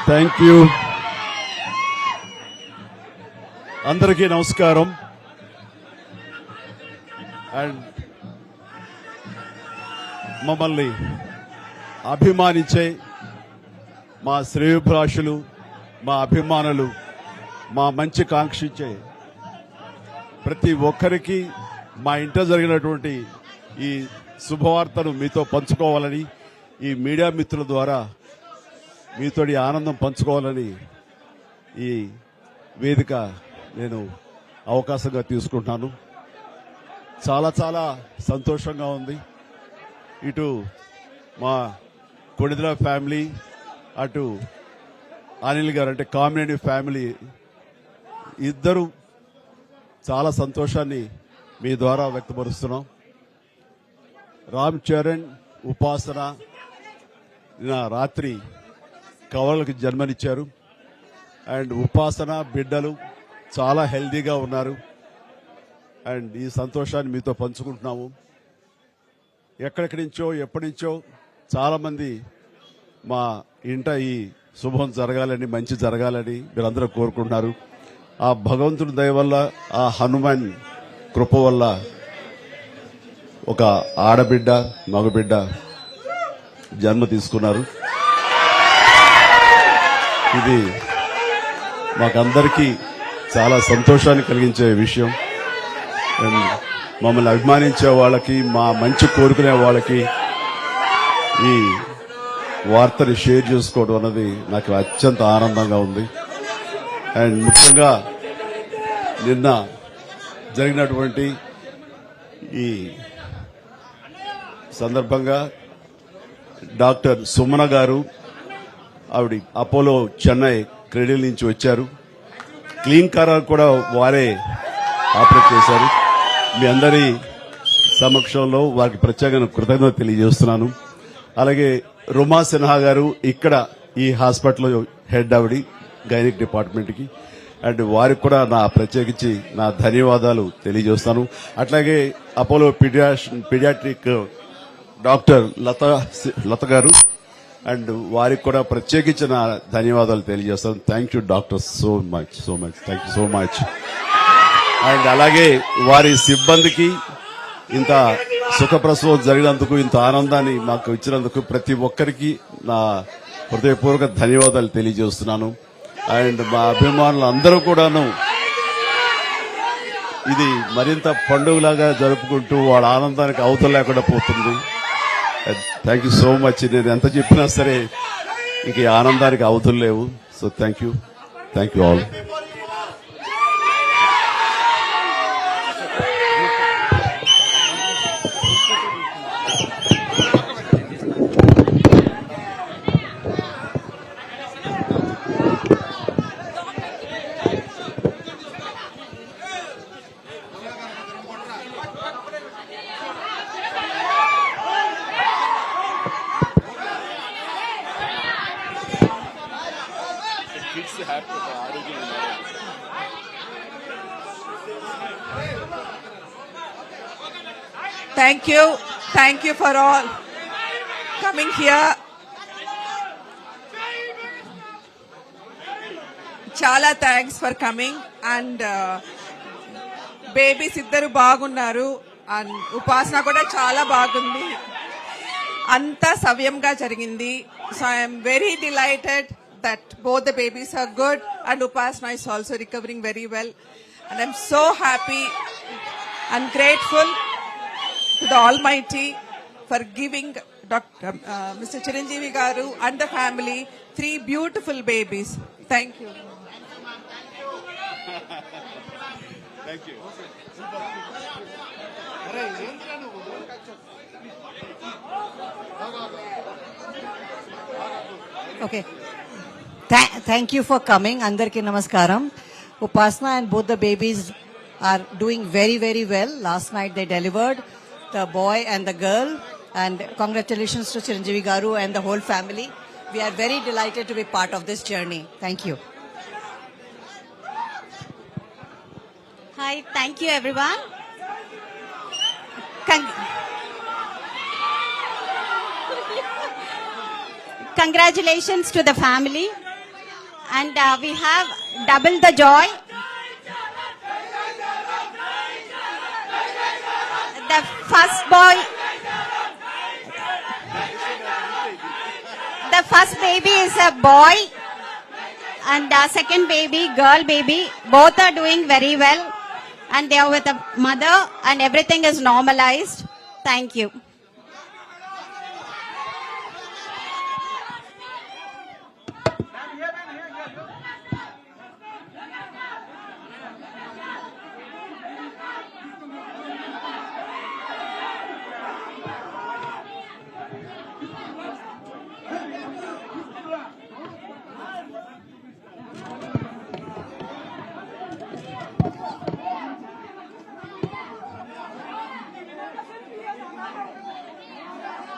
Thank you. అందరికీ నమస్కారం. And మమ్మల్ని అభిమానించే మా శ్రేయోభిలాషులు, మా అభిమానులు, మా మంచి కాంక్షించే ప్రతి ఒక్కరికి మా ఇంట జరిగినటువంటి ఈ శుభవార్తను మీతో పంచుకోవాలని, ఈ మీడియా మిత్రుల ద్వారా మీతోటి ఆనందం పంచుకోవాలని ఈ వేదిక నేను అవకాశంగా తీసుకుంటున్నాను. చాలా చాలా సంతోషంగా ఉంది. ఇటు మా కొణిదెల ఫ్యామిలీ, అటు అనిల్ గారు అంటే కామినేని ఫ్యామిలీ ఇద్దరు చాలా సంతోషాన్ని మీ ద్వారా వ్యక్తపరుస్తున్నాం. రామ్ చరణ్, ఉపాసన నిన్న రాత్రి కవలలకు జన్మనిచ్చారు. అండ్ ఉపాసన బిడ్డలు చాలా హెల్దీగా ఉన్నారు. అండ్ ఈ సంతోషాన్ని మీతో పంచుకుంటున్నాము. ఎక్కడెక్కడి నుంచో ఎప్పటి నుంచో చాలా మంది మా ఇంట ఈ శుభం జరగాలని, మంచి జరగాలని మీరందరూ కోరుకుంటున్నారు. ఆ భగవంతుడి దయ వల్ల, ఆ హనుమాన్ కృప వల్ల ఒక ఆడబిడ్డ, మగబిడ్డ జన్మ తీసుకున్నారు. ఇది మాకందరికీ చాలా సంతోషాన్ని కలిగించే విషయం. మమ్మల్ని అభిమానించే వాళ్ళకి, మా మంచి కోరుకునే వాళ్ళకి ఈ వార్తని షేర్ చేసుకోవడం అన్నది నాకు అత్యంత ఆనందంగా ఉంది. అండ్ ముఖ్యంగా నిన్న జరిగినటువంటి ఈ సందర్భంగా డాక్టర్ సుమన గారు, ఆవిడ అపోలో చెన్నై క్రెడిల్ నుంచి వచ్చారు. క్లీన్ కార్ కూడా వారే ఆపరేట్ చేశారు. మీ అందరి సమక్షంలో వారికి ప్రత్యేకంగా కృతజ్ఞత తెలియజేస్తున్నాను. అలాగే రుమా సిన్హా గారు ఇక్కడ ఈ హాస్పిటల్ హెడ్ ఆవిడ గైనిక్ డిపార్ట్మెంట్ కి, అండ్ వారికి కూడా నా ప్రత్యేకించి నా ధన్యవాదాలు తెలియజేస్తాను. అట్లాగే అపోలో పీడియాట్రిక్ డాక్టర్ లత గారు, అండ్ వారికి కూడా ప్రత్యేకించి నా ధన్యవాదాలు తెలియజేస్తాను. Thank you doctor, so much thank you so much. And అలాగే వారి సిబ్బందికి ఇంత సుఖప్రసవం జరిగినందుకు, ఇంత ఆనందాన్ని మాకు ఇచ్చినందుకు ప్రతి ఒక్కరికి నా హృదయపూర్వక ధన్యవాదాలు తెలియజేస్తున్నాను. అండ్ మా అభిమానులు అందరూ కూడాను ఇది మరింత పండుగలాగా జరుపుకుంటూ వాళ్ళ ఆనందానికి అవతల లేకుండా పోతుంది. Thank you so much. నేను ఎంత చెప్పినా సరే ఇంక ఈ ఆనందానికి అవతలు లేవు. So thank you all. Thank you for all coming here. Chala thanks for coming. And babies iddaru baagunnaru and upasana kuda chala baagundi. Anta savyamga jarigindi. So I am very delighted that both the babies are good and Upasana is also recovering very well. And I'm so happy and grateful to the Almighty for giving Mr. Chiranjeevi Garu and the family 3 beautiful babies. Thank you. Thank you. Okay. Thank you for coming. Andarki namaskaram. Upasana and both the babies are doing very, very well. Last night they delivered the boy and the girl. And congratulations to Chiranjeevi Garu and the whole family. We are very delighted to be part of this journey. Thank you. Hi, thank you everyone. Congratulations to the family, and we have double the joy. The first boy, the first baby is a boy, and the second baby, girl baby, both are doing very well, and they are with a mother, and everything is normalized. Thank you.